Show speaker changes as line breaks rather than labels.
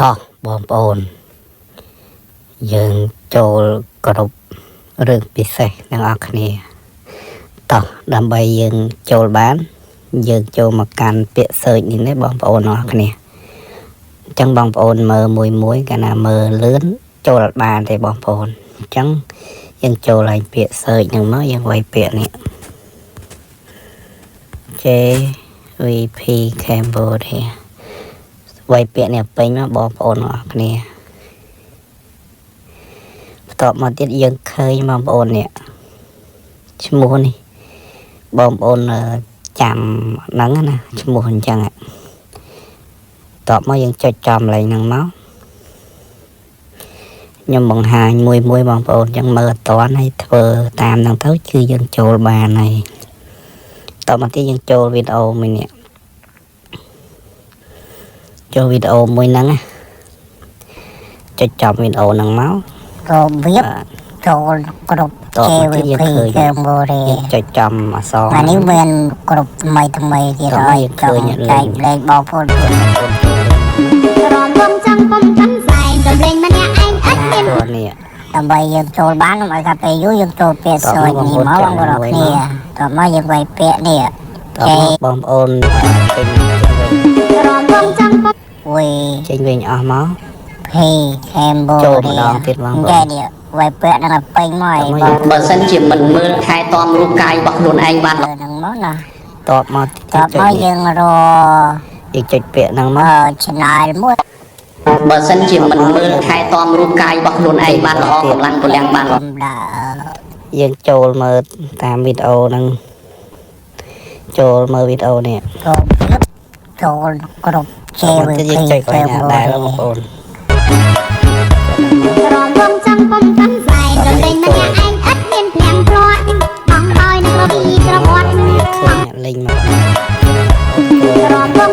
តោះបងប្អូនយើងចូលគ្រប់រឿងពិសេសទាំងអស់គ្នាតោះដើម្បីយើងចូលបានយើងចូលមកកាន់ពាក្យ search នេះណាបងប្អូនអរគ្នាអញ្ចឹងបងប្អូនមើលមួយកាលណាមើលលឿនចូលអត់បានទេបងប្អូនអញ្ចឹងយើងចូលឡើងពាក្យ search ហ្នឹងមកយើងវាយពាក្យនេះ JVP Cambodia វាយពាក្យនេះពេញមកបងប្អូនអរគ្នាបន្ទាប់មកទៀតយើងឃើញបងប្អូននេះឈ្មោះនេះបងប្អូនចាំហ្នឹងណាឈ្មោះអញ្ចឹងបន្ទាប់មកយើងចុចចំលេខហ្នឹងមកខ្ញុំបង្ហាញមួយបងប្អូនអញ្ចឹងមើលអត់តាន់ហើយធ្វើតាមហ្នឹងទៅគឺយើងចូលបានហើយតមកទៀតយើងចូលវីដេអូមួយនេះចូលវីដេអូមួយហ្នឹងចុចចំវីដេអូហ្នឹងមក
របៀបចូលគ្រប់ JVP Cambodia
ចុចចំអក្សរ
អានេះមានគ្រប់ថ្មីទៀតហើយឃើញលេខបងប្អូនរំលងចង់ពុំកាន់ស្អែកសម្លេងម្នាក់ឯងឥតមាន
នេះ
ដើម្បីយើងចូលបានឲ្យកាពេលយូរយើងចូលពាក្យ search នេះមកបងប្អូនគ្នាតោះមកយើងវាយពាក្យនេះ
បងប្អូនចេញ
រំលងចង់ពុំ
ចេញវិញអស់មក
Cambodia
ចូលម្ដងទៀតបងប្អូន
នេះវាយពាក្យហ្នឹងពេញមក
បើសិនជាមិនមើលថែទាំរូបកាយរបស់ខ្លួនឯងបាន
ហ្នឹងមកណា
តបមក
យើងរ
យើងចុចពាក្យហ្នឹងមក
channel មួយ
បើសិនជាមិនមើលថែទាំរូបកាយរបស់ខ្លួនឯងបានល្អកម្លាំងពលំបាន
យើងចូលមើលតាមវីដេអូហ្នឹងចូលមើលវីដេអូនេះ
ចូលគ្រប់
JVP យើងចុចកន្លែងណាដែរបងប្អូន
រំលងចង់ពុំកាន់ស្អែកសម្លេងម្នាក់ឯងឥតមានភ្លាំងព្រាត់អង្គហើយនឹងរវីក្រវត្ត
ឃើញលេងមក
រំលង